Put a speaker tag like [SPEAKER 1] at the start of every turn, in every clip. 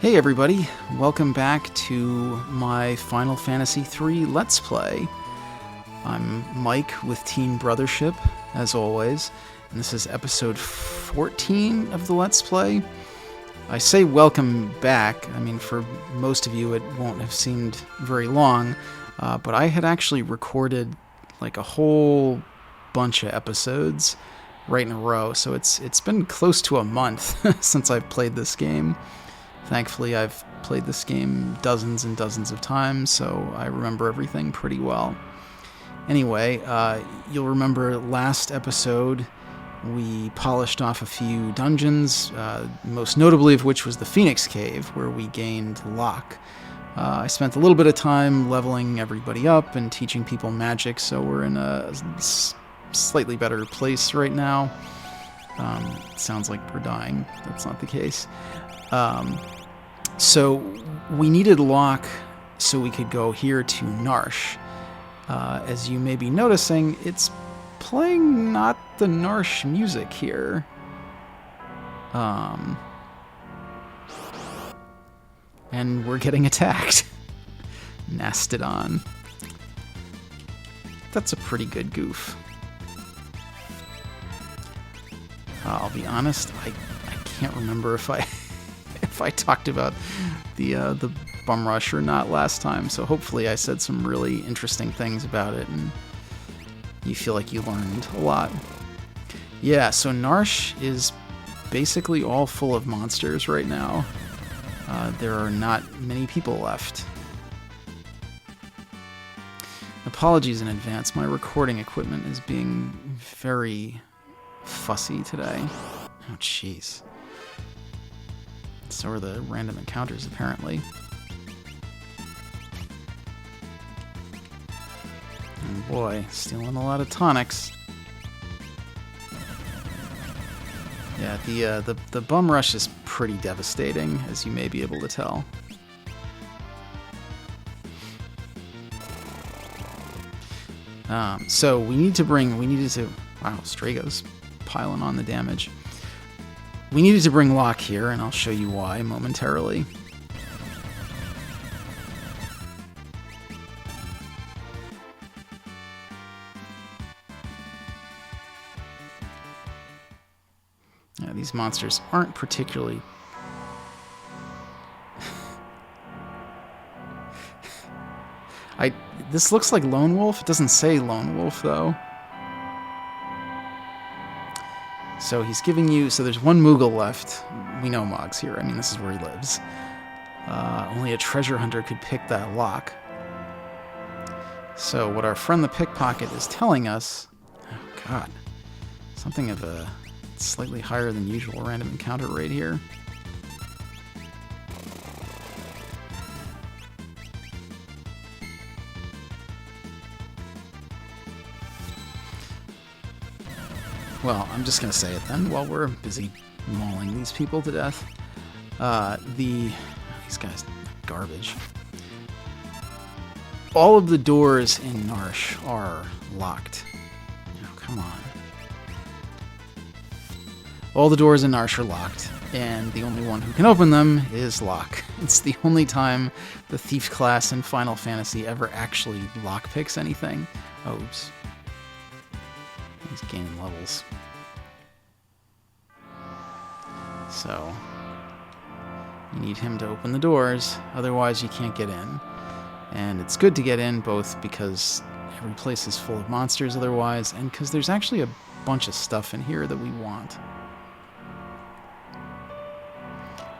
[SPEAKER 1] Hey everybody, welcome back to my Final Fantasy III Let's Play. I'm Mike with Team Brothership, as always, and this is episode 14 of the Let's Play. I say welcome back, I mean for most of you it won't have seemed very long, but I had actually recorded like a whole bunch of episodes right in a row, so it's been close to a month since I've played this game. Thankfully, I've played this game dozens and dozens of times, so I remember everything pretty well. Anyway, you'll remember last episode we polished off a few dungeons, most notably of which was the Phoenix Cave, where we gained Locke. I spent a little bit of time leveling everybody up and teaching people magic, so we're in a slightly better place right now. Sounds like we're dying. That's not the case. So we needed Locke so we could go here to Narsh. As you may be noticing, it's playing not the Narsh music here. And we're getting attacked. Mastodon. That's a pretty good goof. I'll be honest, I can't remember if I talked about the bum rush or not last time, so hopefully I said some really interesting things about it and you feel like you learned a lot. Yeah, so Narsh is basically all full of monsters right now. There are not many people left. Apologies in advance, my recording equipment is being very fussy today. Oh, jeez. So are the random encounters, apparently. And boy, stealing a lot of tonics. Yeah, the bum rush is pretty devastating, as you may be able to tell. So we needed to... Wow, Strago's piling on the damage. We needed to bring Locke here, and I'll show you why momentarily. Yeah, these monsters aren't particularly... This looks like Lone Wolf. It doesn't say Lone Wolf, though. So he's giving you... So there's one Mughal left. We know Mog's here. I mean, this is where he lives. Only a treasure hunter could pick that lock. So what our friend the pickpocket is telling us... Oh, God. Something of a slightly higher than usual random encounter rate here. Well, I'm just going to say it then while we're busy mauling these people to death. These guys are garbage. All of the doors in Narsh are locked. Oh, come on. All the doors in Narsh are locked, and the only one who can open them is Locke. It's the only time the thief class in Final Fantasy ever actually lockpicks anything. Oh, oops. He's gaining levels. So, you need him to open the doors, otherwise you can't get in. And it's good to get in, both because every place is full of monsters otherwise, and because there's actually a bunch of stuff in here that we want.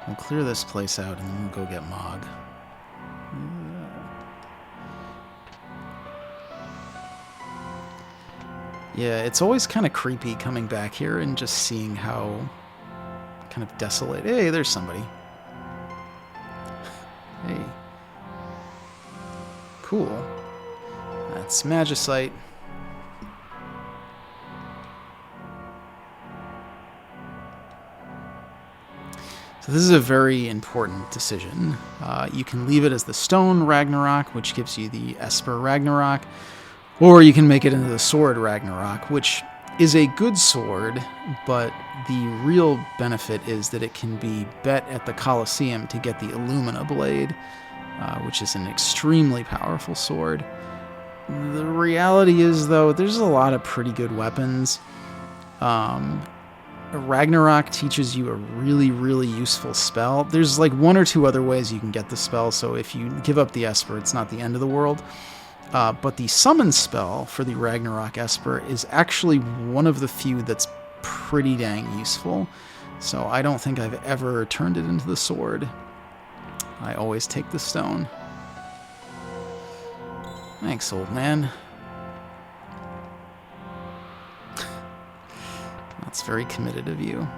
[SPEAKER 1] We'll clear this place out, and then we'll go get Mog. Yeah, it's always kind of creepy coming back here and just seeing how kind of desolate... Hey, there's somebody. Hey. Cool. That's Magicite. So this is a very important decision. You can leave it as the Stone Ragnarok, which gives you the Esper Ragnarok, or you can make it into the Sword Ragnarok, which is a good sword, but the real benefit is that it can be bet at the Colosseum to get the Illumina blade, which is an extremely powerful sword. The reality is, though, there's a lot of pretty good weapons. Ragnarok teaches you a really, really useful spell. There's like one or two other ways you can get the spell, so if you give up the Esper, it's not the end of the world. But the summon spell for the Ragnarok Esper is actually one of the few that's pretty dang useful. So I don't think I've ever turned it into the sword. I always take the stone. Thanks, old man. That's very committed of you.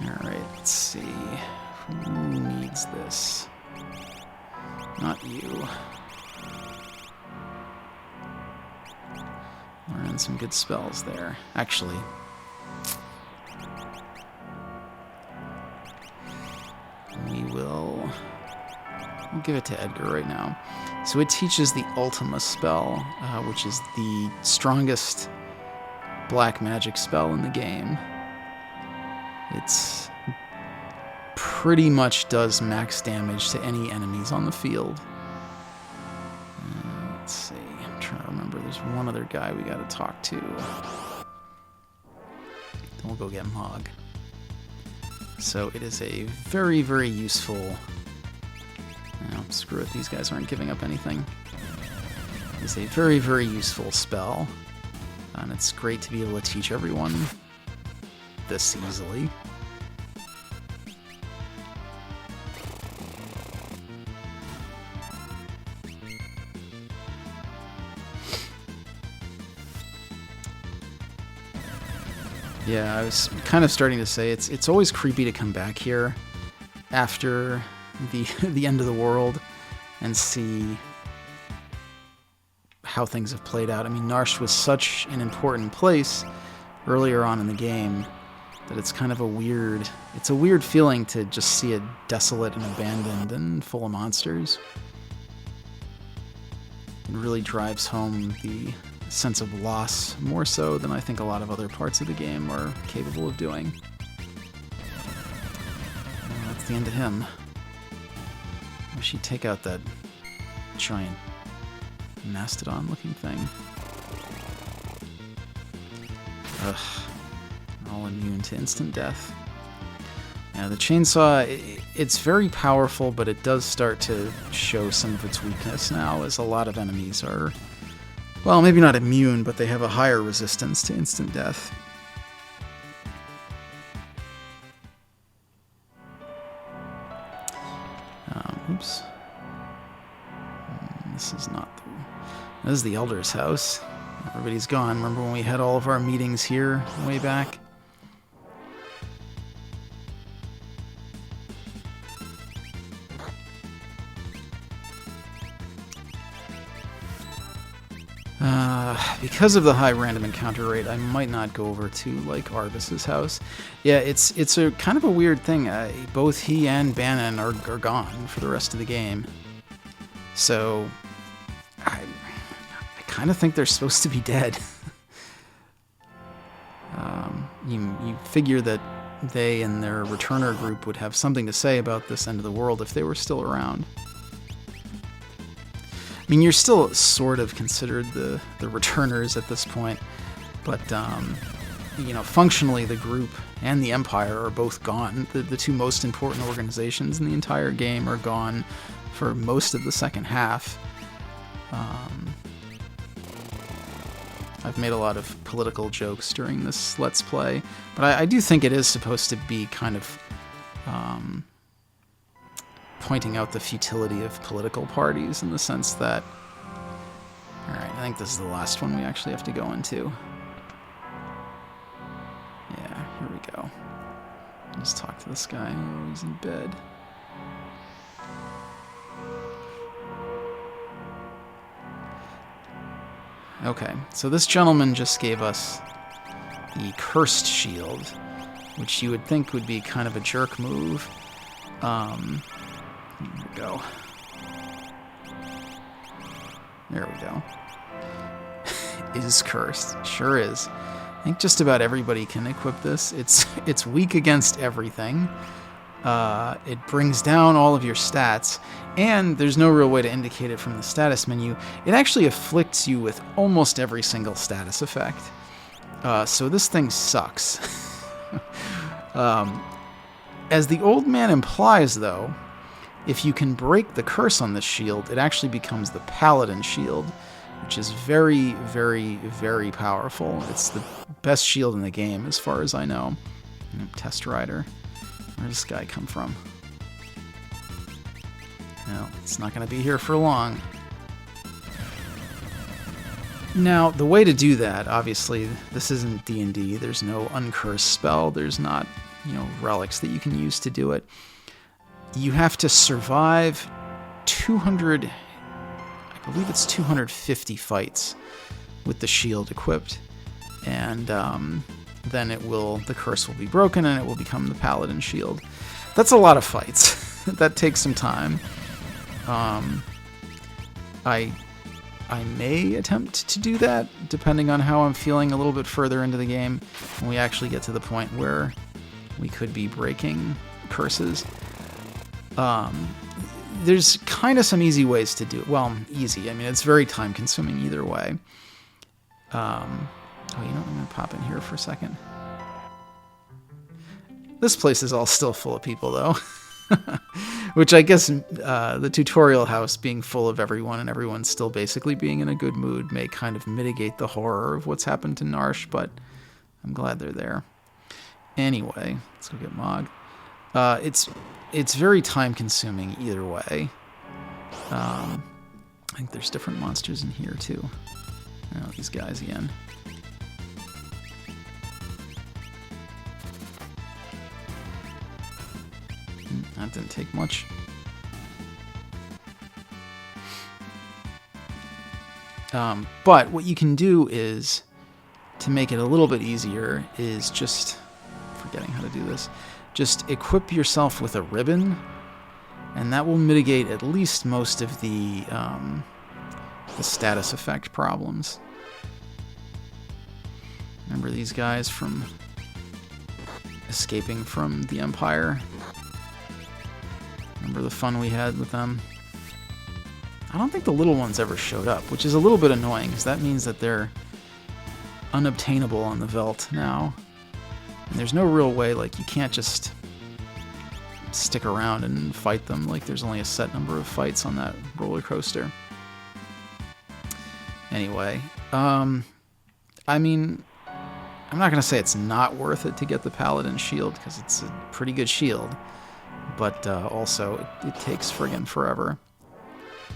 [SPEAKER 1] Alright, let's see. Who needs this? Not you. Learning some good spells there. Actually, we'll give it to Edgar right now. So it teaches the Ultima spell, which is the strongest black magic spell in the game. It's pretty much does max damage to any enemies on the field. Let's see. I'm trying to remember. There's one other guy we got to talk to. Then we'll go get Mog. So it is a very, very useful... screw it. These guys aren't giving up anything. It's a very, very useful spell. And it's great to be able to teach everyone this easily. Yeah, I was kind of starting to say it's always creepy to come back here after the end of the world and see how things have played out. I mean, Narshe was such an important place earlier on in the game that it's kind of a weird feeling to just see it desolate and abandoned and full of monsters. It really drives home the sense of loss more so than I think a lot of other parts of the game are capable of doing. That's the end of him. Wish he'd take out that giant mastodon-looking thing. Ugh. All immune to instant death. Yeah, the chainsaw, it's very powerful, but it does start to show some of its weakness now, as a lot of enemies are, well, maybe not immune, but they have a higher resistance to instant death. Oops. This is not the... This is the Elder's house. Everybody's gone. Remember when we had all of our meetings here way back? Because of the high random encounter rate, I might not go over to, like, Arvis's house. Yeah, it's a kind of a weird thing. Both he and Bannon are gone for the rest of the game. So, I kind of think they're supposed to be dead. You figure that they and their returner group would have something to say about this end of the world if they were still around. I mean, you're still sort of considered the returners at this point, but, you know, functionally the group and the Empire are both gone. The two most important organizations in the entire game are gone for most of the second half. I've made a lot of political jokes during this Let's Play, but I do think it is supposed to be kind of pointing out the futility of political parties in the sense that... Alright, I think this is the last one we actually have to go into. Yeah, here we go. Just talk to this guy. Oh, he's in bed. Okay, so this gentleman just gave us the Cursed Shield, which you would think would be kind of a jerk move. Here we go. There we go. is cursed. Sure is. I think just about everybody can equip this. It's weak against everything. It brings down all of your stats, and there's no real way to indicate it from the status menu. It actually afflicts you with almost every single status effect. So this thing sucks. As the old man implies, though, if you can break the curse on this shield, it actually becomes the Paladin Shield, which is very, very, very powerful. It's the best shield in the game, as far as I know. Test Rider. Where does this guy come from? No, it's not going to be here for long. Now, the way to do that, obviously, this isn't D&D. There's no uncursed spell. There's not, relics that you can use to do it. You have to survive 200, I believe it's 250 fights with the shield equipped. And then the curse will be broken and it will become the Paladin Shield. That's a lot of fights. That takes some time. I may attempt to do that, depending on how I'm feeling a little bit further into the game, when we actually get to the point where we could be breaking curses. There's kind of some easy ways to do it. Well, easy. I mean, it's very time-consuming either way. I'm going to pop in here for a second. This place is all still full of people, though. Which I guess the tutorial house being full of everyone and everyone still basically being in a good mood may kind of mitigate the horror of what's happened to Narsh, but I'm glad they're there. Anyway, let's go get Mog. It's very time-consuming either way. I think there's different monsters in here, too. Oh, these guys again. That didn't take much. But what you can do is, to make it a little bit easier, is just, forgetting how to do this, just equip yourself with a ribbon, and that will mitigate at least most of the status effect problems. Remember these guys from escaping from the Empire? Remember the fun we had with them? I don't think the little ones ever showed up, which is a little bit annoying, because that means that they're unobtainable on the Veldt now. And there's no real way, like, you can't just stick around and fight them. Like, there's only a set number of fights on that roller coaster. Anyway, I mean, I'm not going to say it's not worth it to get the Paladin Shield, because it's a pretty good shield. But also, it takes friggin' forever. I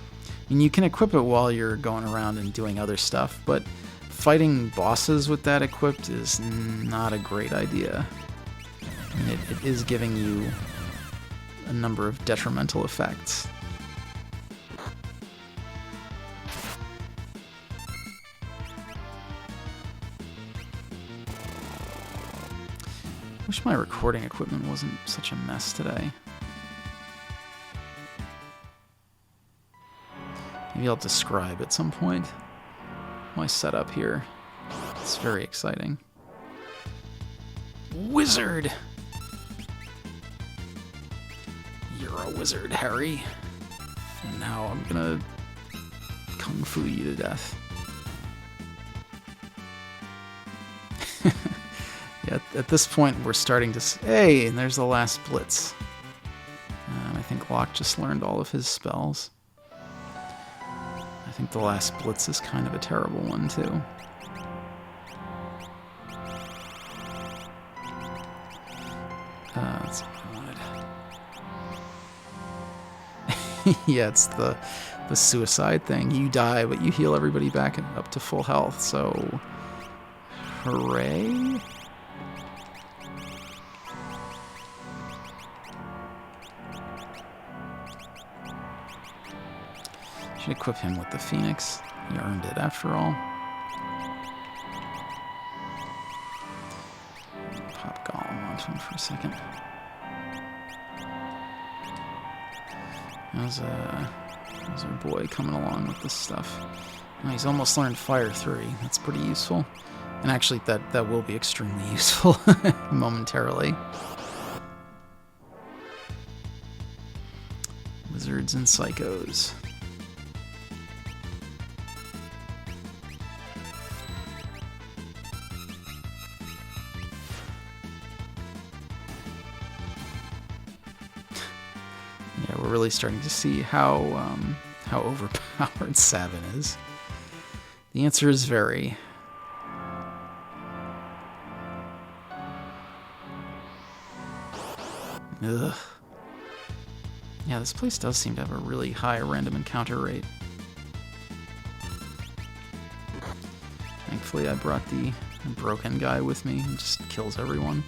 [SPEAKER 1] mean, you can equip it while you're going around and doing other stuff, but fighting bosses with that equipped is not a great idea. I mean, it is giving you a number of detrimental effects. Wish my recording equipment wasn't such a mess today. Maybe I'll describe at some point my setup here. It's very exciting. Wizard! You're a wizard, Harry. And now I'm gonna kung fu you to death. Yeah, at this point, we're starting to... Hey, and there's the last Blitz. And I think Locke just learned all of his spells. I think the last Blitz is kind of a terrible one, too. That's what I wanted. Yeah, it's the suicide thing. You die, but you heal everybody back up to full health, so... Hooray! Should equip him with the Phoenix. He earned it after all. Pop Golem onto him for a second. How's our boy coming along with this stuff? Oh, he's almost learned Fire 3. That's pretty useful. And actually, that will be extremely useful momentarily. Wizards and Psychos. Yeah, we're really starting to see how overpowered Sabin is. The answer is very. Ugh. Yeah, this place does seem to have a really high random encounter rate. Thankfully, I brought the broken guy with me who just kills everyone.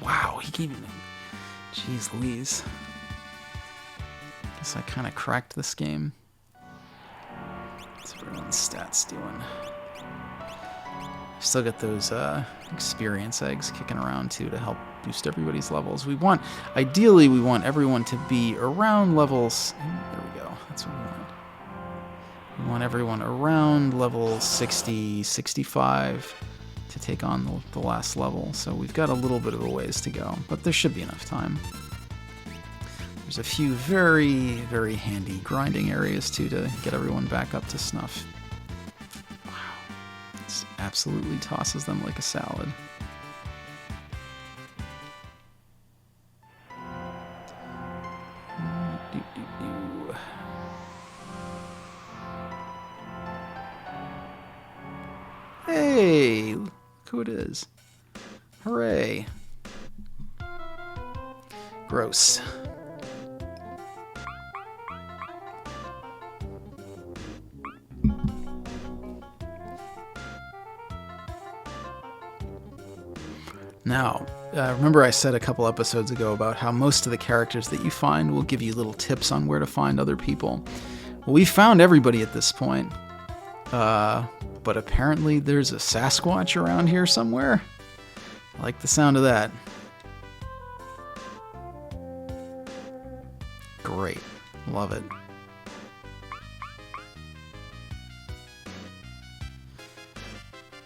[SPEAKER 1] Wow, he came in. Jeez Louise. Guess I kind of cracked this game. What's everyone's stats doing? Still got those experience eggs kicking around too to help boost everybody's levels. Ideally, we want everyone to be around levels. There we go. That's what we want. We want everyone around level 60, 65 to take on the last level. So we've got a little bit of a ways to go, but there should be enough time. There's a few very, very handy grinding areas too to get everyone back up to snuff. Absolutely tosses them like a salad. Hey, look who it is. Hooray. Gross. Now, remember I said a couple episodes ago about how most of the characters that you find will give you little tips on where to find other people. Well, we found everybody at this point, but apparently there's a Sasquatch around here somewhere. I like the sound of that. Great. Love it.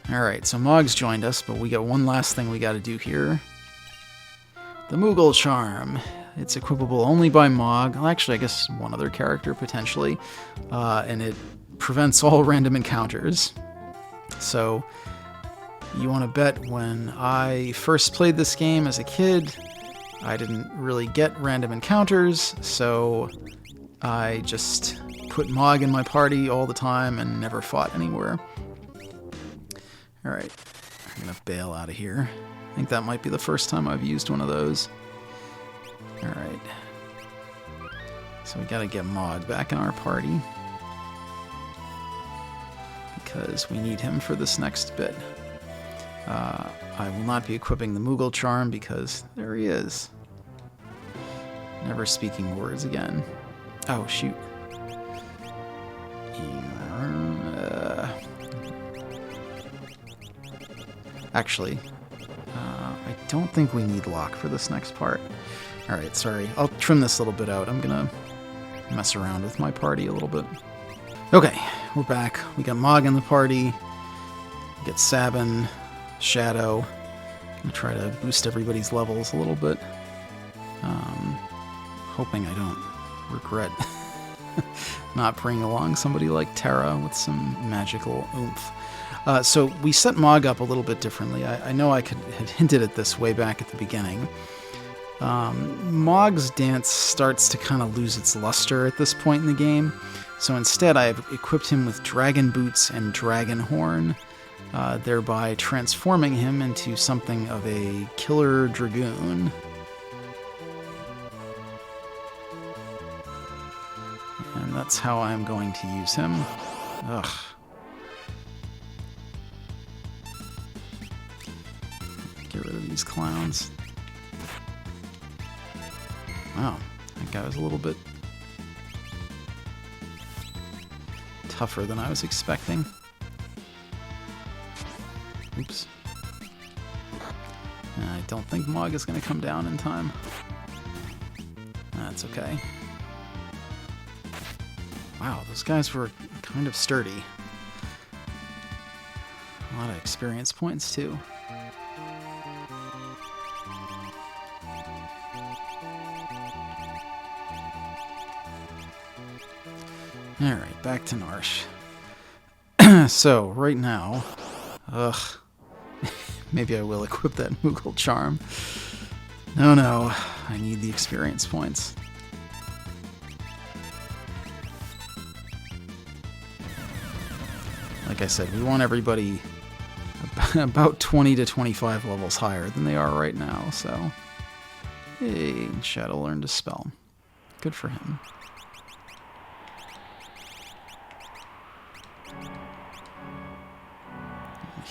[SPEAKER 1] Alright, so Mog's joined us, but we got one last thing we gotta do here. The Mughal Charm. It's equipable only by Mog. Well, actually, I guess one other character, potentially. And it prevents all random encounters. So, you want to bet when I first played this game as a kid, I didn't really get random encounters, so I just put Mog in my party all the time and never fought anywhere. Alright, I'm going to bail out of here. I think that might be the first time I've used one of those. Alright. So we got to get Mog back in our party. Because we need him for this next bit. I will not be equipping the Mughal Charm because there he is. Never speaking words again. Oh, shoot. Actually, I don't think we need lock for this next part. Alright, sorry. I'll trim this a little bit out. I'm gonna mess around with my party a little bit. Okay, we're back. We got Mog in the party. We got Sabin, Shadow. Gonna try to boost everybody's levels a little bit. Hoping I don't regret not bringing along somebody like Terra with some magical oomph. So we set Mog up a little bit differently. I know I had hinted at this way back at the beginning. Mog's dance starts to kind of lose its luster at this point in the game. So instead I've equipped him with Dragon Boots and Dragon Horn, thereby transforming him into something of a killer dragoon. And that's how I'm going to use him. Ugh. Get rid of these clowns. Wow, that guy was a little bit tougher than I was expecting. Oops. I don't think Mog is going to come down in time. That's okay. Wow, those guys were kind of sturdy. A lot of experience points, too. Alright, back to Narsh. So, right now... Ugh. Maybe I will equip that Mughal Charm. No, I need the experience points. Like I said, we want everybody about 20 to 25 levels higher than they are right now, so... Hey, Shadow learned to spell. Good for him.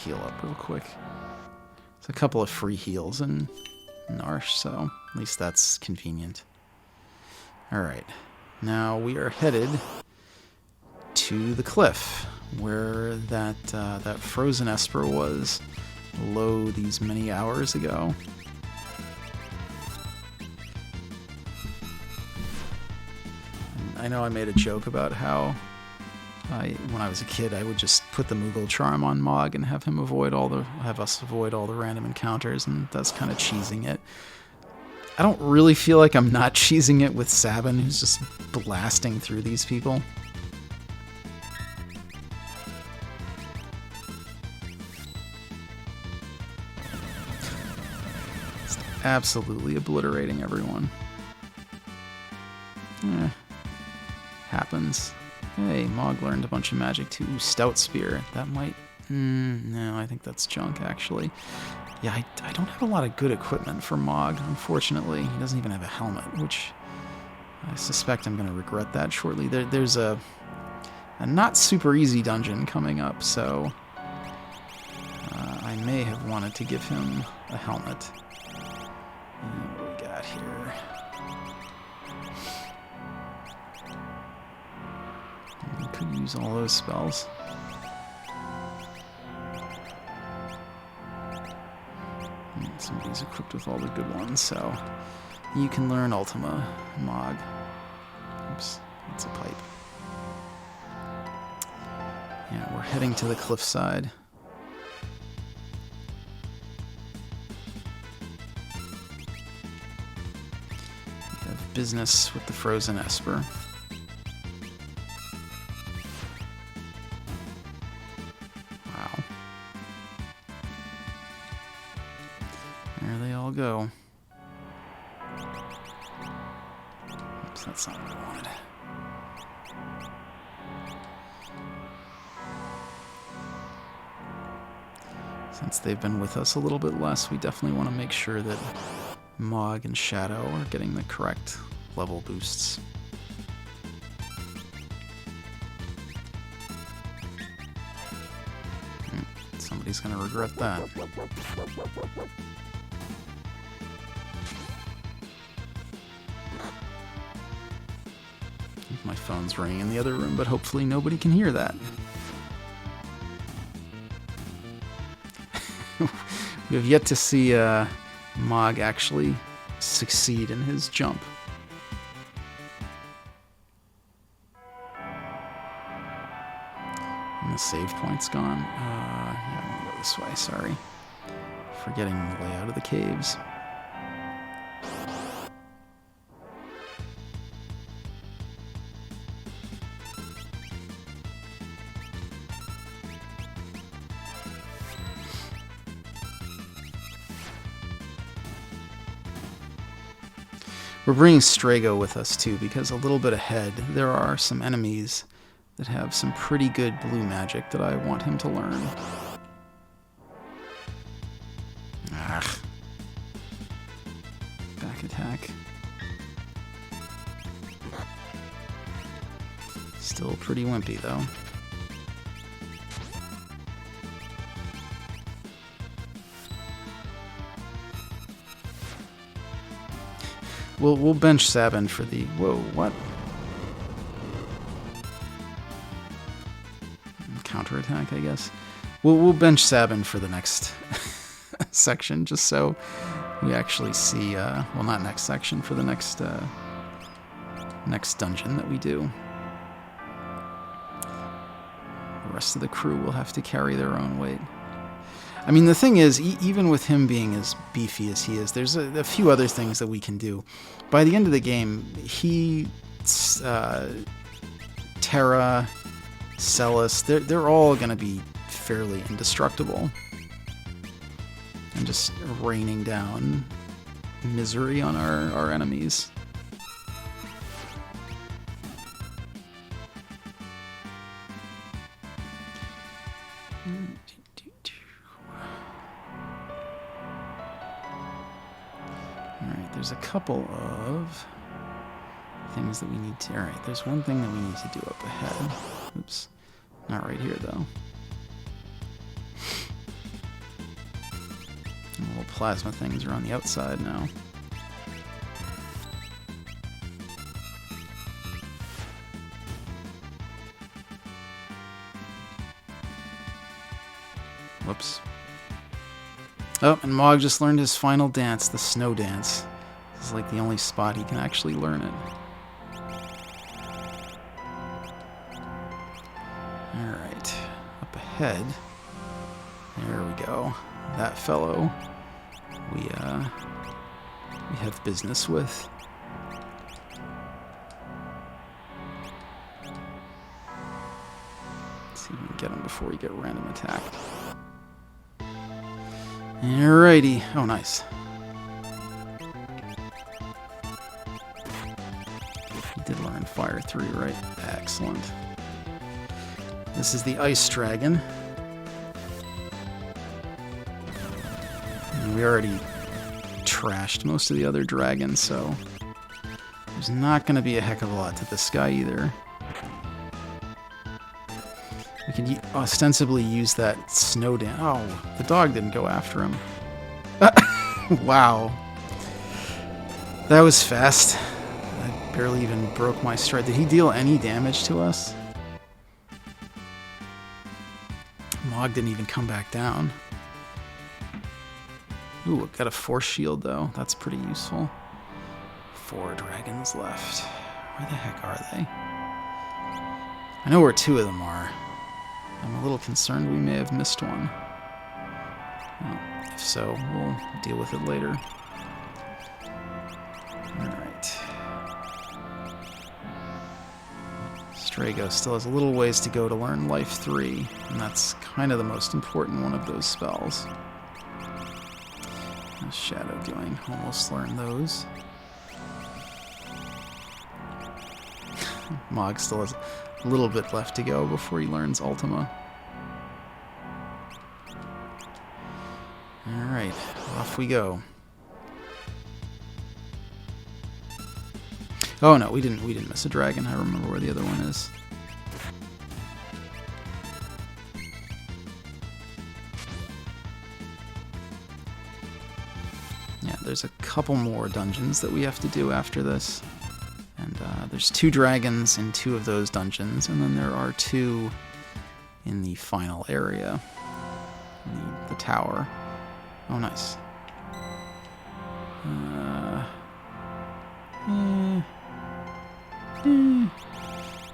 [SPEAKER 1] Heal up real quick. There's a couple of free heals in Narsh, so at least that's convenient. Alright, now we are headed to the cliff, where that frozen Esper was low these many hours ago. And I know I made a joke about how when I was a kid, I would just put the Mughal Charm on Mog and have us avoid all the random encounters, and that's kind of cheesing it. I don't really feel like I'm not cheesing it with Sabin, who's just blasting through these people. Just absolutely obliterating everyone. Happens. Hey, Mog learned a bunch of magic too. Stout Spear. That might... no, I think that's junk, actually. Yeah, I don't have a lot of good equipment for Mog, unfortunately. He doesn't even have a helmet, which I suspect I'm going to regret that shortly. There's a not super easy dungeon coming up, so I may have wanted to give him a helmet. What do we got here? We could use all those spells. Somebody's equipped with all the good ones, so you can learn Ultima, Mog. Oops, that's a pipe. Yeah, we're heading to the cliffside. We have business with the frozen Esper. Go. Oops, that's not what I wanted. Since they've been with us a little bit less, we definitely want to make sure that Mog and Shadow are getting the correct level boosts. Somebody's going to regret that. My phone's ringing in the other room, but hopefully nobody can hear that. We have yet to see Mog actually succeed in his jump. And the save point's gone. Yeah, I'm gonna go this way, sorry. Forgetting the layout of the caves. We're bringing Strago with us, too, because a little bit ahead, there are some enemies that have some pretty good blue magic that I want him to learn. Ah. Back attack. Still pretty wimpy, though. We'll bench Sabin for the... Whoa, what? Counterattack, I guess. We'll bench Sabin for the next section, just so we actually see... well, not next section, for the next next dungeon that we do. rest of the crew will have to carry their own weight. I mean, the thing is, even with him being as beefy as he is, there's a few other things that we can do. By the end of the game, he, Terra, Celis, they're all going to be fairly indestructible. And just raining down misery on our enemies. Alright, there's a couple of things that we need to... Alright, there's one thing that we need to do up ahead. Oops. Not right here, though. The little plasma things are on the outside now. Whoops. Oh, and Mog just learned his final dance, the snow dance. This is like the only spot he can actually learn it. Alright, up ahead. There we go. That fellow we have business with. Let's see if we can get him before we get random attacked. Alrighty. Oh, nice. He did learn Fire 3, right? Excellent. This is the Ice Dragon. And we already trashed most of the other dragons, so there's not going to be a heck of a lot to this guy either. We can ostensibly use that snow dance. Oh, the dog didn't go after him. Wow. That was fast. I barely even broke my stride. Did he deal any damage to us? Mog didn't even come back down. Ooh, got a force shield though. That's pretty useful. 4 dragons left. Where the heck are they? I know where 2 of them are. I'm a little concerned we may have missed one. Well, if so, we'll deal with it later. Alright. Strago still has a little ways to go to learn Life 3, and that's kind of the most important one of those spells. Shadow doing, almost learned those. Mog still has a little bit left to go before he learns Ultima. Alright, off we go. Oh no, we didn't miss a dragon. I remember where the other one is. Yeah, there's a couple more dungeons that we have to do after this. And there's 2 dragons in 2 of those dungeons, and then there are 2 in the final area, in the tower. Oh, nice.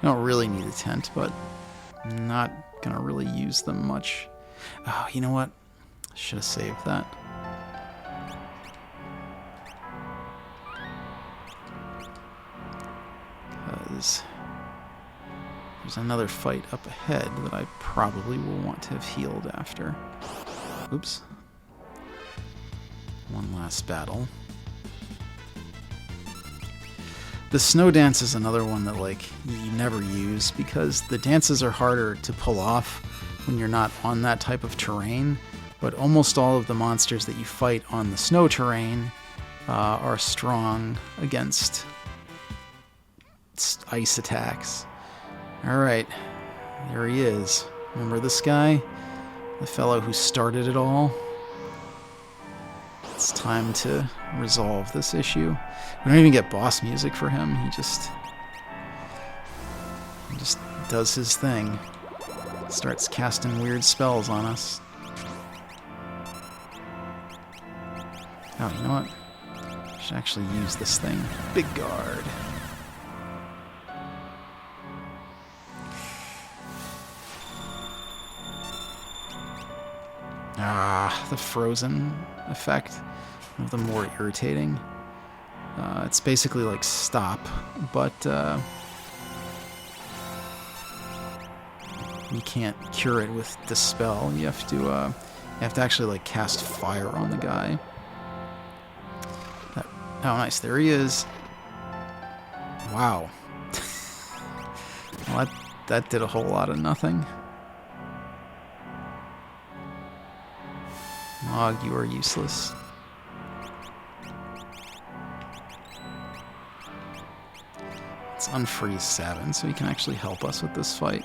[SPEAKER 1] Don't really need a tent, but I'm not gonna really use them much. Oh, you know what? I should have saved that. Because there's another fight up ahead that I probably will want to have healed after. Oops. One last battle. The snow dance is another one that, like, you never use because the dances are harder to pull off when you're not on that type of terrain, but almost all of the monsters that you fight on the snow terrain are strong against ice attacks. Alright, there he is. Remember this guy? The fellow who started it all? It's time to resolve this issue. We don't even get boss music for him. He just does his thing. Starts casting weird spells on us. Oh, you know what? I should actually use this thing. Big guard. Ah, the frozen effect. One of the more irritating. It's basically like stop, but you can't cure it with dispel. You have to actually like cast fire on the guy. Oh, nice! There he is. Wow. Well, that did a whole lot of nothing. Mog, you are useless. Let's unfreeze Sabin so he can actually help us with this fight.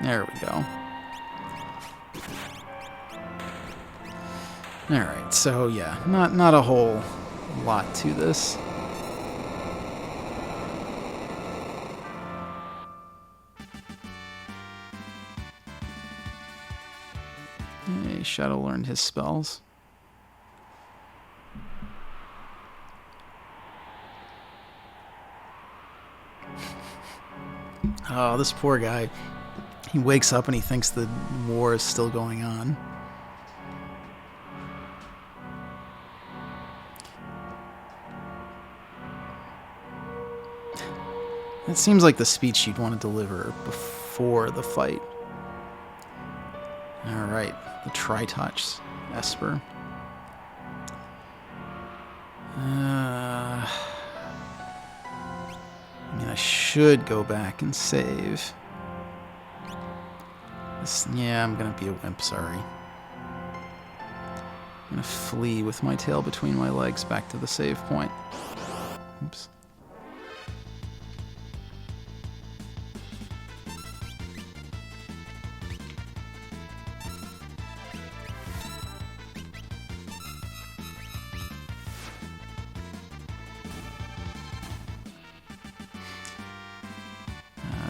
[SPEAKER 1] There we go. Alright, so yeah, not a whole lot to this. Hey, Shadow learned his spells. Oh, this poor guy. He wakes up and he thinks the war is still going on. It seems like the speech you'd want to deliver before the fight. Alright, the Tri-Touch, Esper. I mean, I should go back and save. Yeah, I'm gonna be a wimp, sorry. I'm gonna flee with my tail between my legs back to the save point. Oops.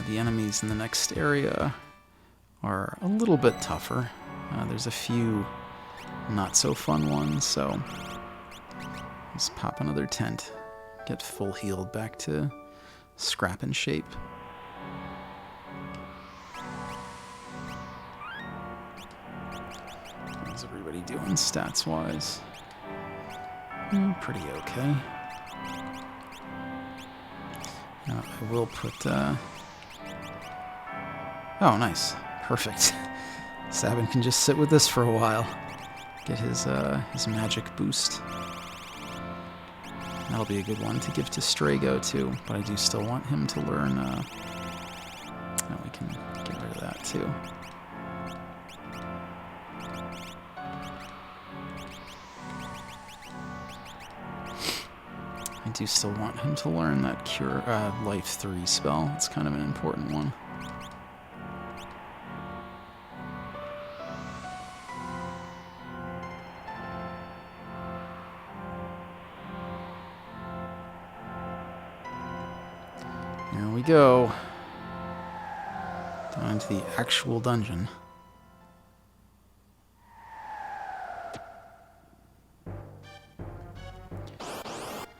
[SPEAKER 1] The enemies in the next area are a little bit tougher. There's a few not so fun ones, so let's pop another tent. Get full healed back to scrap and shape. How's everybody doing stats-wise? Pretty okay. I will put... Oh, nice. Perfect. Sabin can just sit with this for a while. Get his magic boost. That'll be a good one to give to Strago, too. But I do still want him to learn... Oh, we can get rid of that, too. I do still want him to learn that Cure Life 3 spell. It's kind of an important one. Here we go. Down into the actual dungeon.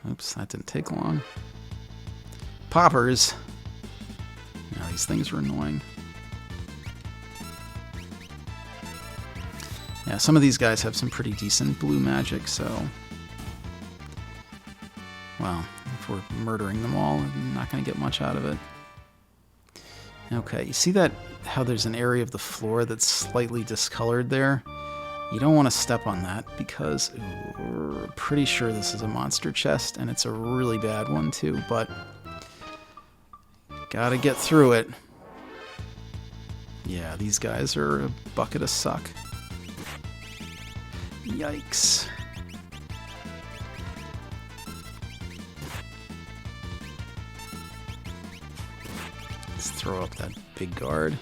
[SPEAKER 1] Oops, that didn't take long. Poppers! Yeah, these things are annoying. Yeah, some of these guys have some pretty decent blue magic, so... Well, if we're murdering them all, I'm not going to get much out of it. Okay, you see that how there's an area of the floor that's slightly discolored there? You don't want to step on that because we're pretty sure this is a monster chest, and it's a really bad one too, but gotta get through it. Yeah, these guys are a bucket of suck. Yikes. Let's throw up that big guard.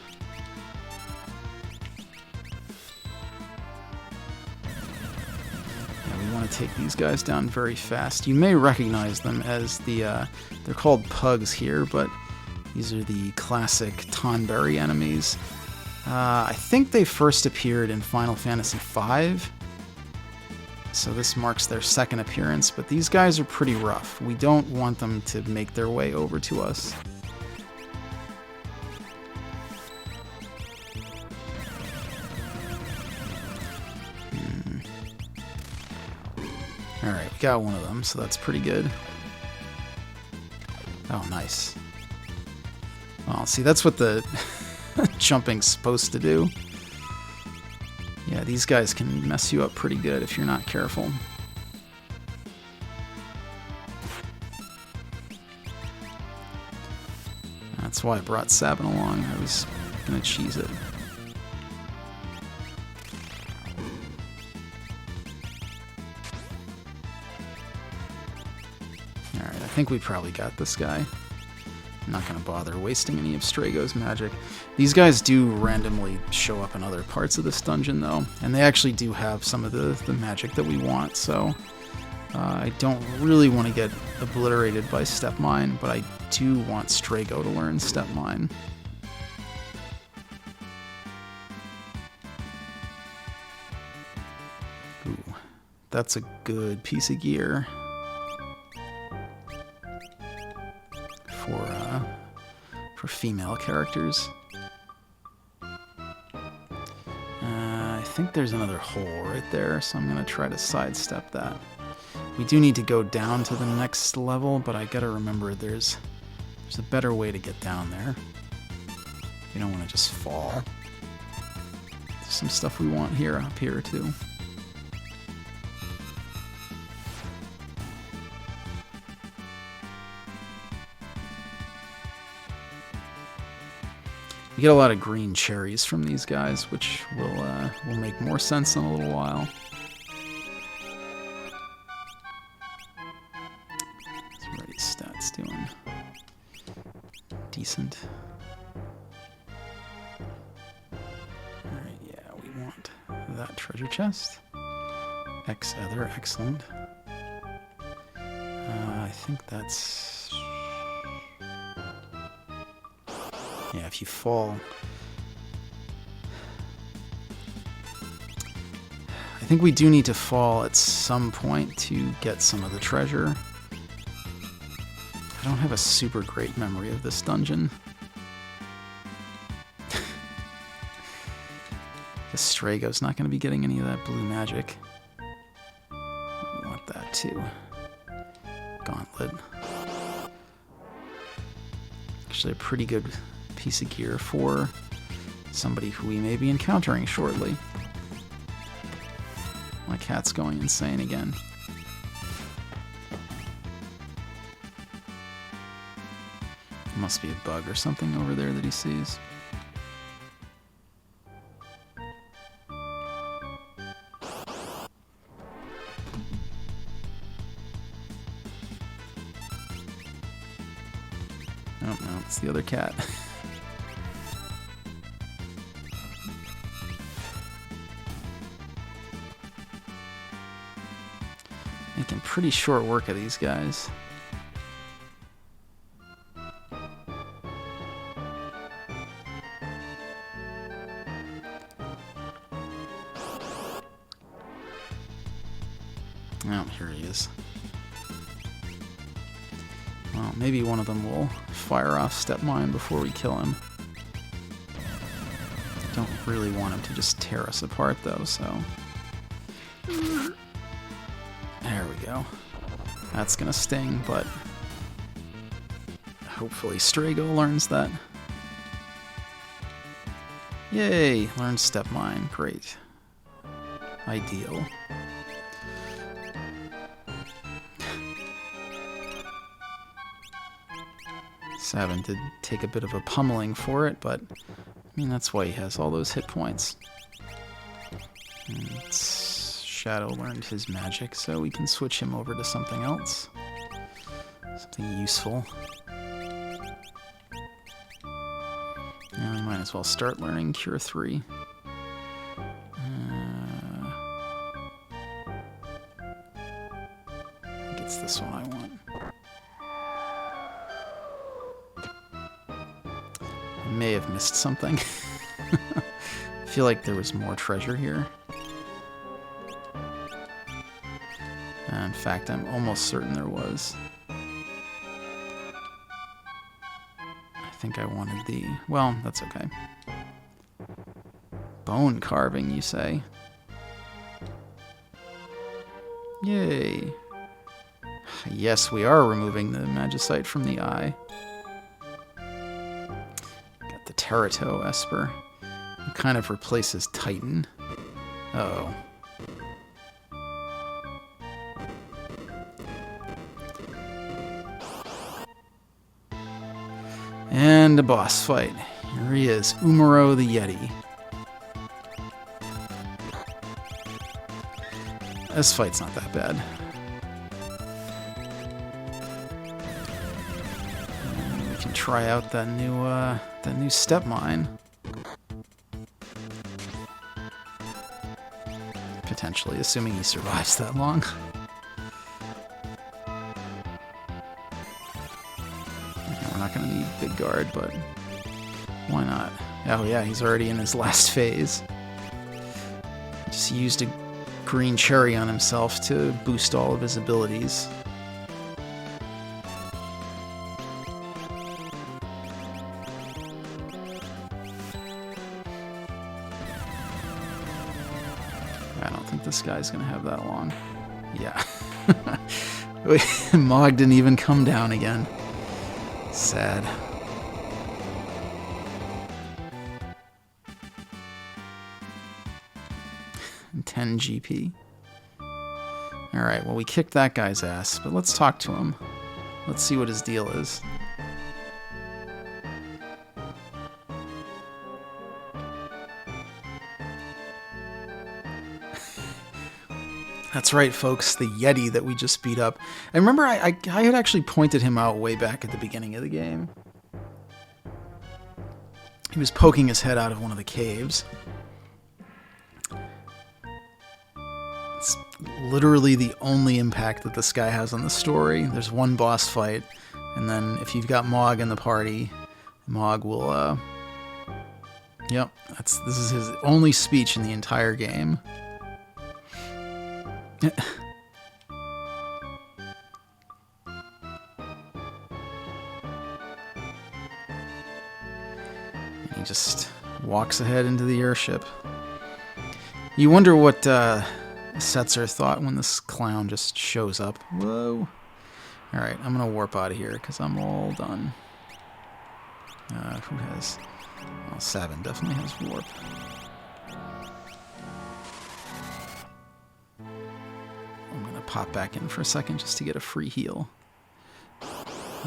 [SPEAKER 1] Want to take these guys down very fast. You may recognize them as the they're called pugs here, but these are the classic Tonberry enemies. I think they first appeared in Final Fantasy V, so this marks their second appearance, but these guys are pretty rough. We don't want them to make their way over to us. got one of them, so that's pretty good. Oh, nice. Well, see, that's what the jumping's supposed to do. Yeah, these guys can mess you up pretty good if you're not careful. That's why I brought Sabin along. I was gonna cheese it. Alright, I think we probably got this guy. I'm not gonna bother wasting any of Strago's magic. These guys do randomly show up in other parts of this dungeon, though, and they actually do have some of the magic that we want, so I don't really want to get obliterated by Step Mine, but I do want Strago to learn Step Mine. Ooh, that's a good piece of gear for female characters. I think there's another hole right there, so I'm going to try to sidestep that. We do need to go down to the next level, but I gotta remember there's a better way to get down there. We don't want to just fall. There's some stuff we want here, up here too. We get a lot of green cherries from these guys, which will make more sense in a little while. Stats doing decent. Alright, yeah, we want that treasure chest. X other, excellent. I think that's... Yeah, if you fall... I think we do need to fall at some point to get some of the treasure. I don't have a super great memory of this dungeon. Guess Strago's not going to be getting any of that blue magic. We want that too. Gauntlet. Actually a pretty good piece of gear for somebody who we may be encountering shortly. My cat's going insane again. Must be a bug or something over there that he sees. Oh no, it's the other cat. Making pretty short work of these guys. Oh, here he is. Well, maybe one of them will fire off Step Mine before we kill him. Don't really want him to just tear us apart, though, so... There we go. That's gonna sting, but... hopefully Strago learns that. Yay! Learned Step Mine. Great. Ideal. Sabin did take a bit of a pummeling for it, but I mean, that's why he has all those hit points. And Shadow learned his magic, so we can switch him over to something else. Something useful. Yeah, we might as well start learning Cure 3. I think it's this one I want. May have missed something. I feel like there was more treasure here. In fact, I'm almost certain there was. I think I wanted the... Well, that's okay. Bone carving, you say? Yay. Yes, we are removing the Magicite from the eye. Got the Terratoe Esper. It kind of replaces Titan. Uh-oh. And a boss fight. Here he is, Umaro the Yeti. This fight's not that bad. And we can try out that new step mine. Potentially, assuming he survives that long. We're not going to need big guard, but why not? Oh yeah, he's already in his last phase. Just used a green cherry on himself to boost all of his abilities. I don't think this guy's gonna have that long. Yeah. Mog didn't even come down again. Sad. And 10 GP. Alright, well we kicked that guy's ass, but let's talk to him. Let's see what his deal is. That's right, folks, the Yeti that we just beat up. And remember, I had actually pointed him out way back at the beginning of the game. He was poking his head out of one of the caves. It's literally the only impact that this guy has on the story. There's one boss fight, and then if you've got Mog in the party, Mog will, yep, this is his only speech in the entire game. He just walks ahead into the airship. You wonder what Setzer thought when this clown just shows up. Whoa. Alright, I'm gonna warp out of here because I'm all done. Who has... Well, Savin definitely has warp. I'm gonna pop back in for a second just to get a free heal.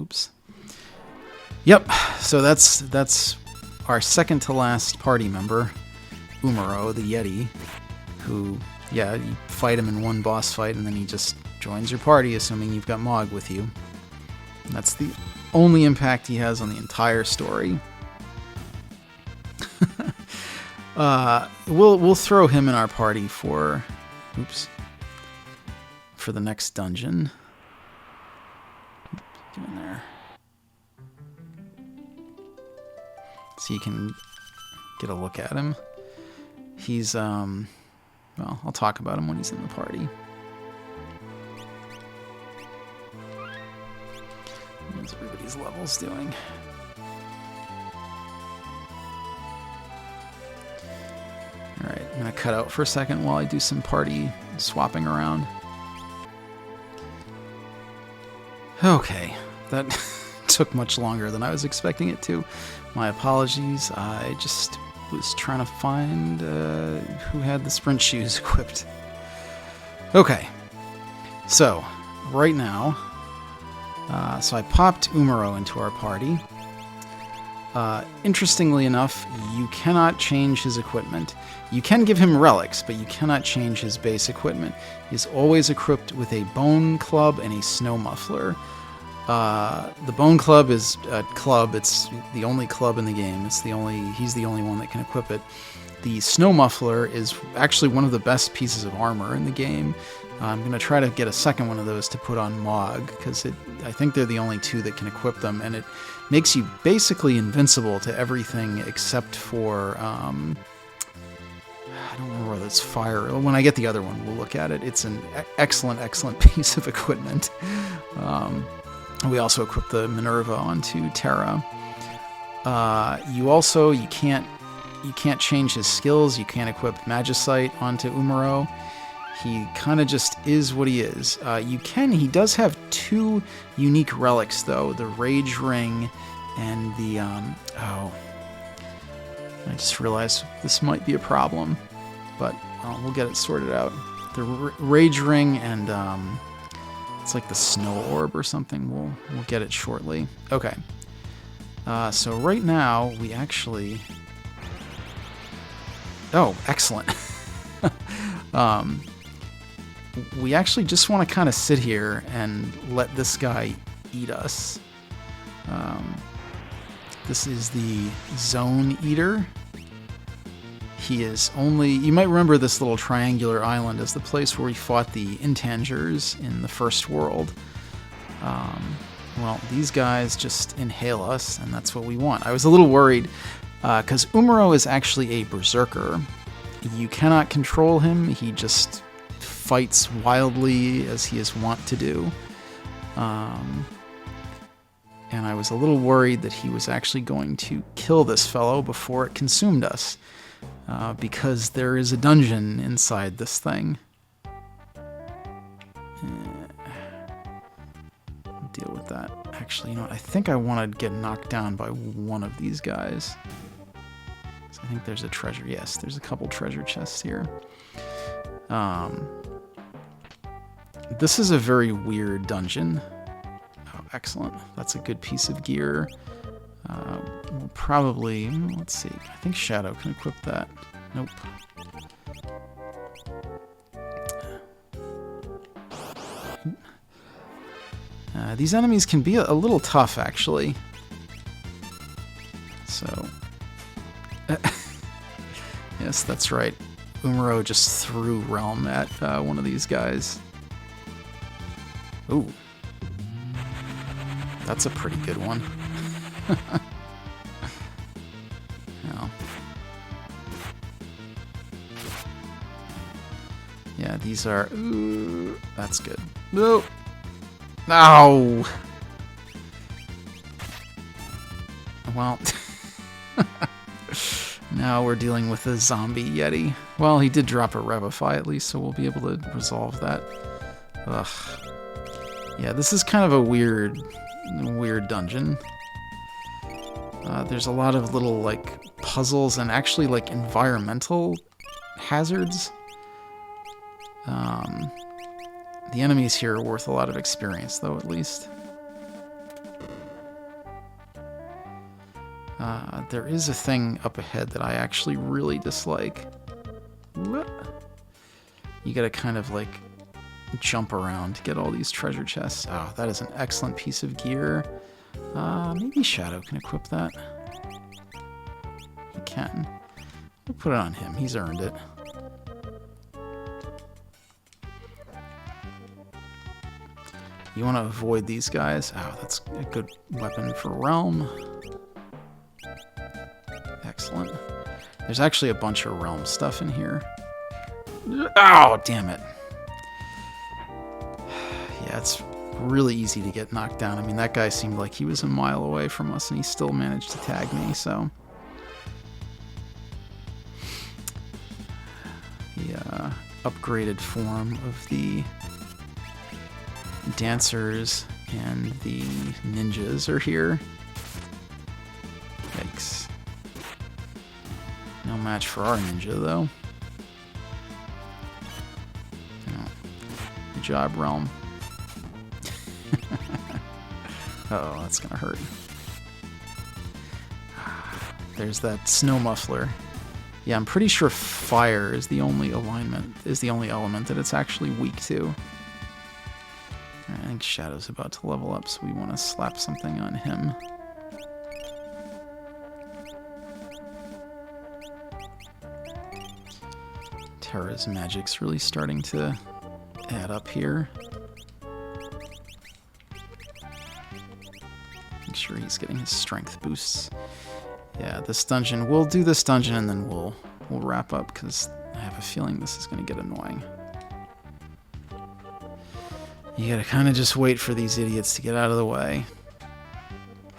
[SPEAKER 1] Oops. Yep, so that's our second to last party member, Umaro the Yeti, who, yeah, you fight him in one boss fight and then he just joins your party, assuming you've got Mog with you. And that's the only impact he has on the entire story. We'll throw him in our party for, for the next dungeon. Get in there. So you can get a look at him. He's, well, I'll talk about him when he's in the party. What's everybody's levels doing? Alright, I'm going to cut out for a second while I do some party swapping around. Okay, that took much longer than I was expecting it to. My apologies, I just was trying to find who had the sprint shoes equipped. Okay, so right now, so I popped Umaro into our party. Interestingly enough, you cannot change his equipment. You can give him relics, but you cannot change his base equipment. He's always equipped with a bone club and a snow muffler. The bone club is a club. It's the only club in the game. He's the only one that can equip it. The snow muffler is actually one of the best pieces of armor in the game. I'm going to try to get a second one of those to put on Mog, because I think they're the only two that can equip them, and it makes you basically invincible to everything except for, I don't remember whether it's fire. When I get the other one, we'll look at it. It's an excellent, excellent piece of equipment. We also equip the Minerva onto Terra. You can't change his skills. You can't equip Magicite onto Umaro. He kind of just is what he is. He does have 2 unique relics, though. The Rage Ring and the, I just realized this might be a problem, but we'll get it sorted out. The Rage Ring and, it's like the Snow Orb or something. We'll get it shortly. Okay. So right now, we actually... Oh, excellent. We actually just want to kind of sit here and let this guy eat us. This is the Zone Eater. He is only... You might remember this little triangular island as the place where we fought the Intangers in the First World. Well, these guys just inhale us, and that's what we want. I was a little worried, because Umaro is actually a berserker. You cannot control him. He just fights wildly as he is wont to do. And I was a little worried that he was actually going to kill this fellow before it consumed us, because there is a dungeon inside this thing. Deal with that. Actually, you know what? I think I want to get knocked down by one of these guys. So I think there's a treasure. Yes, there's a couple treasure chests here. This is a very weird dungeon. Oh, excellent. That's a good piece of gear. We'll probably... Let's see. I think Shadow can equip that. Nope. These enemies can be a little tough, actually. So... Yes, that's right. Umaro just threw Realm at one of these guys. Ooh. That's a pretty good one. Oh. Yeah, these are... Ooh, that's good. No! No! Well... Now we're dealing with a zombie Yeti. Well, he did drop a Revify at least, so we'll be able to resolve that. Ugh. Yeah, this is kind of a weird dungeon. There's a lot of little, like, puzzles and actually, like, environmental hazards. The enemies here are worth a lot of experience, though, at least. There is a thing up ahead that I actually really dislike. You gotta kind of, like, jump around to get all these treasure chests. Oh, that is an excellent piece of gear. Maybe Shadow can equip that. He can. We'll put it on him. He's earned it. You want to avoid these guys? Oh, that's a good weapon for Realm. Excellent. There's actually a bunch of Realm stuff in here. Oh, damn it. Yeah, it's really easy to get knocked down. I mean, that guy seemed like he was a mile away from us, and he still managed to tag me, so... The upgraded form of the dancers and the ninjas are here. Yikes. No match for our ninja, though. Oh. Good job, Realm. Uh-oh, that's gonna hurt. There's that snow muffler. Yeah, I'm pretty sure fire is the only element that it's actually weak to. I think Shadow's about to level up, so we want to slap something on him. Terra's magic's really starting to add up here. Make sure he's getting his strength boosts. Yeah, this dungeon, we'll do this dungeon and then we'll wrap up, because I have a feeling this is going to get annoying. You gotta kind of just wait for these idiots to get out of the way.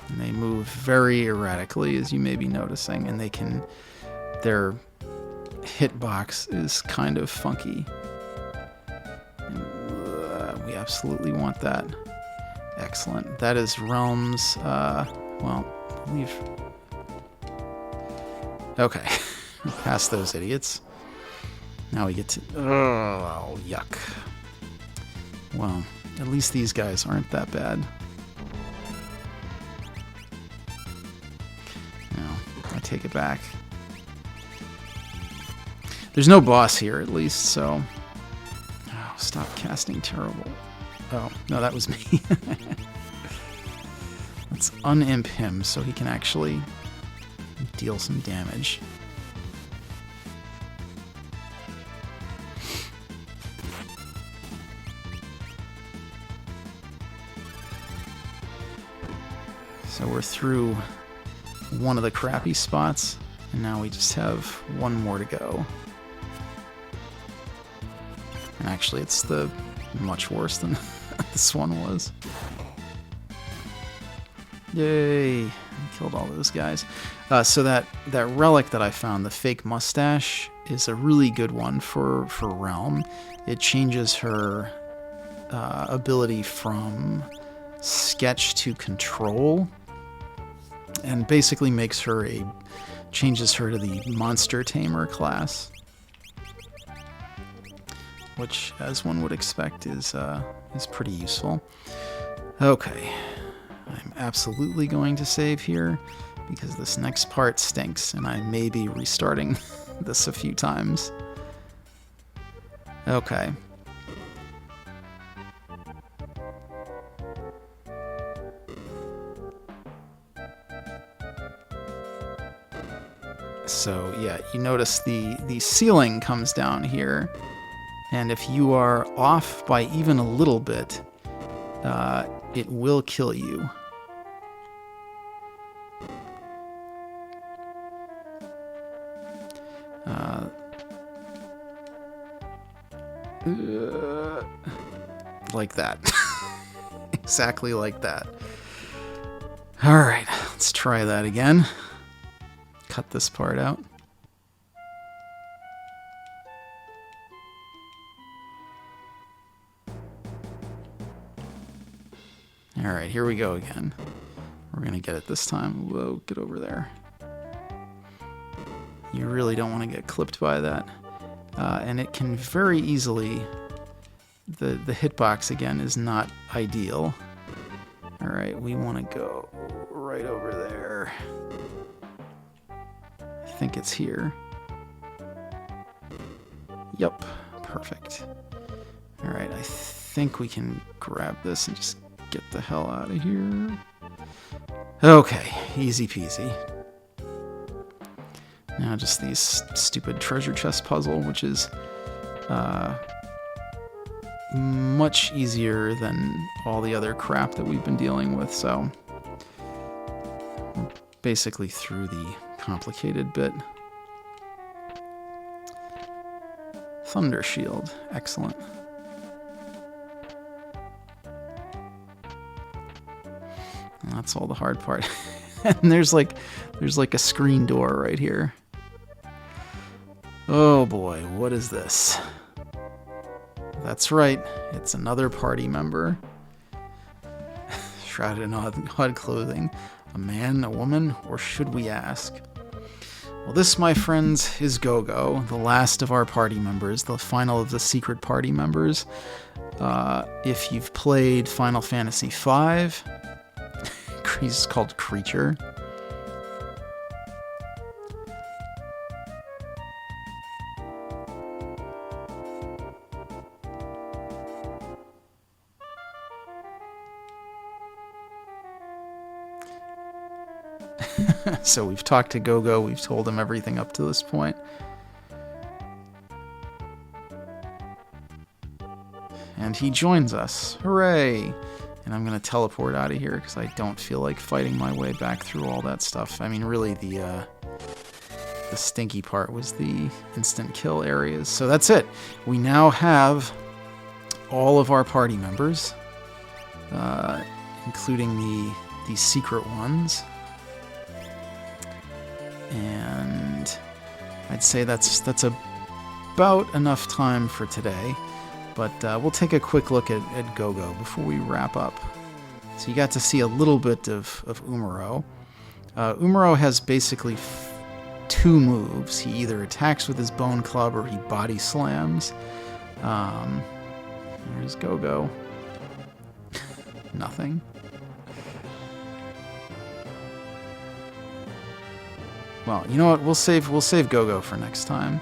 [SPEAKER 1] And they move very erratically, as you may be noticing, and their hitbox is kind of funky. absolutely want that. Excellent. That is realms, well, leave. Okay. Past those idiots. Now we get to... Oh, yuck. Well, at least these guys aren't that bad. No, I take it back. There's no boss here, at least, so... Oh, stop casting terrible. Oh, no, that was me. Let's unimp him so he can actually deal some damage. So we're through one of the crappy spots, and now we just have one more to go. And actually, it's the much worse than this one was. Yay! Killed all those guys. So that relic that I found, the fake mustache, is a really good one for Realm. It changes her ability from sketch to control, and basically makes her changes her to the monster tamer class, which, as one would expect, is pretty useful. Okay, I'm absolutely going to save here because this next part stinks, and I may be restarting this a few times. Okay. So yeah, you notice the ceiling comes down here, and if you are off by even a little bit, it will kill you. Like that. Exactly like that. Alright, let's try that again. Cut this part out. Alright, here we go again. We're gonna get it this time. Whoa, get over there. You really don't want to get clipped by that. And it can very easily... The hitbox, again, is not ideal. Alright, we want to go right over there. I think it's here. Yup, perfect. Alright, I think we can grab this and just get the hell out of here. Okay, easy peasy. Now just these stupid treasure chest puzzle, which is much easier than all the other crap that we've been dealing with, so we're basically through the complicated bit. Thunder Shield, excellent. And that's all the hard part. And there's like a screen door right here. Oh boy, what is this? That's right, it's another party member. Shrouded in odd clothing. A man, a woman, or should we ask? Well, this, my friends, is Gogo, the last of our party members, the final of the secret party members. If you've played Final Fantasy V, he's called Creature. So we've talked to Gogo, we've told him everything up to this point. And he joins us. Hooray! And I'm going to teleport out of here because I don't feel like fighting my way back through all that stuff. I mean, really, the stinky part was the instant kill areas. So that's it. We now have all of our party members, including the secret ones. And I'd say that's about enough time for today. But we'll take a quick look at Gogo before we wrap up. So you got to see a little bit of Umaro. Umaro has basically two moves. He either attacks with his bone club or he body slams. Here's Gogo. Nothing. Well, you know what? We'll save Gogo for next time.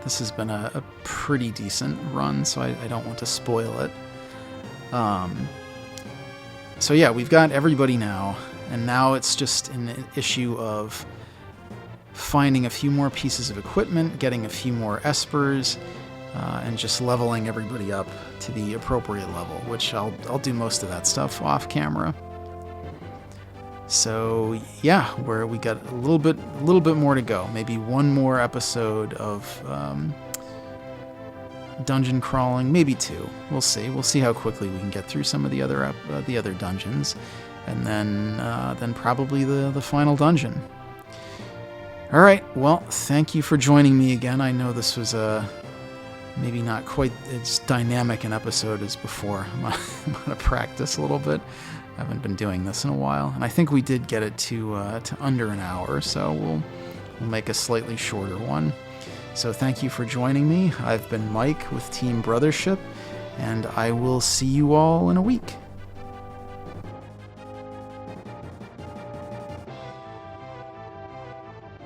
[SPEAKER 1] This has been a pretty decent run, so I don't want to spoil it. So yeah, we've got everybody now, and now it's just an issue of finding a few more pieces of equipment, getting a few more espers, and just leveling everybody up to the appropriate level, which I'll do most of that stuff off camera. So yeah, we got a little bit more to go. Maybe one more episode of dungeon crawling, maybe two. We'll see. We'll see how quickly we can get through some of the other dungeons, and then probably the final dungeon. All right. Well, thank you for joining me again. I know this was maybe not quite as dynamic an episode as before. I'm gonna practice a little bit. I haven't been doing this in a while, and I think we did get it to under an hour, so we'll make a slightly shorter one. So thank you for joining me. I've been Mike with Team Brothership, and I will see you all in a week.